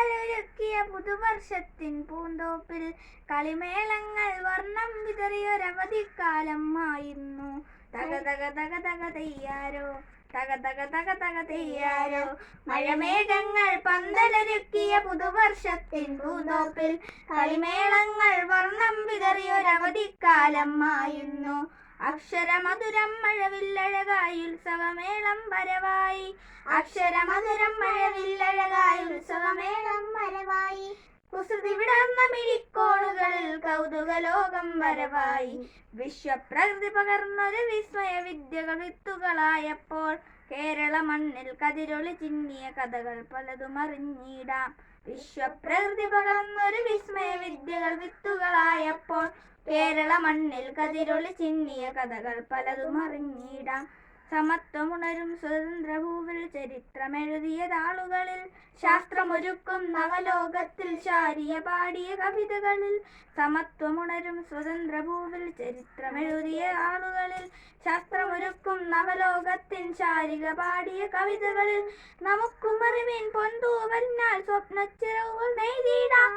പന്തലൊരുക്കിയ പുതുവർഷത്തിൻ പൂന്തോപ്പിൽ കളിമേളങ്ങൾ വർണ്ണം വിതറിയൊരവധിക്കാലം ആയിരുന്നു. തക തക തക തക തെയ്യാരോ, തക തക തക തക തെയ്യാരോ. മഴമേഘങ്ങൾ പന്തലൊരുക്കിയ പുതുവർഷത്തിൻ പൂന്തോപ്പിൽ കളിമേളങ്ങൾ വർണ്ണം വിതറിയൊരവധിക്കാലം ആയിരുന്നു. അക്ഷരമധുരം മഴവില്ലഴകായി ഉത്സവമേളം വരവായി. അക്ഷരമധുരം മഴവില്ലഴകായി ഉത്സവമേളം വരവായി. കുസൃതി വിടർന്ന മിഴിക്കോണുകളിൽ കൗതുകലോകം വരവായി. വിശ്വപ്രകൃതി പകർന്നൊരു വിസ്മയ വിദ്യകൾ വിത്തുകളായപ്പോൾ കേരള മണ്ണിൽ കതിരൊളി ചിന്നിയ കഥകൾ പലതും അറിഞ്ഞിടാം. വിശ്വപ്രകൃതി പകർന്നൊരു വിസ്മയ വിദ്യകൾ വിത്തുകളായപ്പോൾ കേരള മണ്ണിൽ കതിരൊളി ചിന്നിയ കഥകൾ പലതും അറിഞ്ഞിടാം. സമത്വമുണരും സ്വതന്ത്രഭൂവിൽ ചരിത്രമെഴുതിയ താളുകളിൽ ശാസ്ത്രമൊരുക്കും നവലോകത്തിൽ ശാരിയ പാടിയ കവിതകളിൽ. സമത്വമുണരും സ്വതന്ത്രഭൂവിൽ ചരിത്രമെഴുതിയ ആളുകളിൽ ശാസ്ത്രമൊരുക്കും നവലോകത്തിൻ ശാരിക പാടിയ കവിതകളിൽ. നമുക്കും അറിവിൻ പൊന്തൂവലിനാൽ സ്വപ്നച്ചിറകുകൾ നെയ്തിടാം.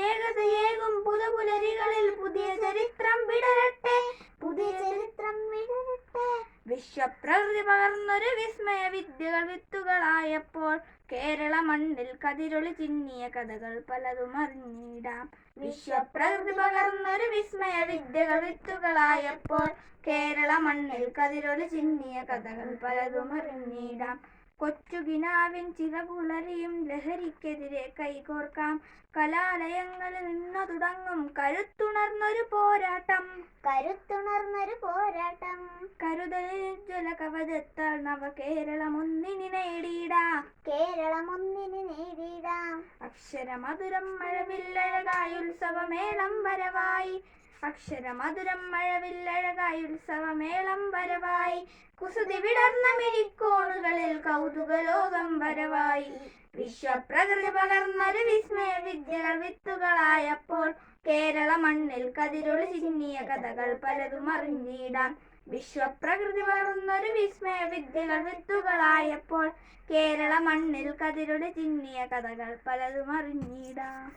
ഏകതയേകും പുതുപുലരികളിൽ പുതിയ ചരിത്രം വിടരട്ടെ, പുതിയ ചരിത്രം വിടരട്ടെ. വിശ്വപ്രകൃതി പകർന്നൊരു വിസ്മയ വിദ്യകൾ വിത്തുകളായപ്പോൾ കേരള മണ്ണിൽ കതിരൊളി ചിന്നിയ കഥകൾ പലതും അറിഞ്ഞിടാം. വിശ്വപ്രകൃതി പകർന്നൊരു വിസ്മയ വിദ്യകൾ വിത്തുകളായപ്പോൾ കേരള മണ്ണിൽ കതിരൊളി ചിന്നിയ കഥകൾ പലതും അറിഞ്ഞിടാം. കൊച്ചുകിനാവിൻ ചിറകുളറിയും ലഹരിക്കെതിരെ കൈകോർക്കാം. കലാലയങ്ങളിൽ നിന്നു തുടങ്ങും കരുത്തുണർന്നൊരു പോരാട്ടം, കരുത്തുണർന്നൊരു പോരാട്ടം. കരുതലുജ്വല കവചത്താൽ നവകേരളം ഒന്നിനി നേടിയിടാം, കേരളം ഒന്നിനി നേടിയിടാം. അക്ഷരമധുരം മഴവില്ലഴകായി ഉത്സവമേളം വരവായി. അക്ഷരമധുരം മഴവില്ലഴകായി ഉത്സവമേളം വരവായി. കുസൃതി വിടർന്ന മിഴിക്കോണുകളിൽ കൗതുകലോകം വരവായി. വിശ്വപ്രകൃതി പകർന്നൊരു വിസ്മയ വിദ്യകൾ വിത്തുകളായപ്പോൾ കേരള മണ്ണിൽ കതിരൊളി ചിന്നിയ കഥകൾ പലതും അറിഞ്ഞിടാം. വിശ്വപ്രകൃതി പകർന്നൊരു വിസ്മയ വിദ്യകൾ വിത്തുകളായപ്പോൾ കേരള മണ്ണിൽ കതിരൊളി ചിന്നിയ കഥകൾ പലതും അറിഞ്ഞിടാം.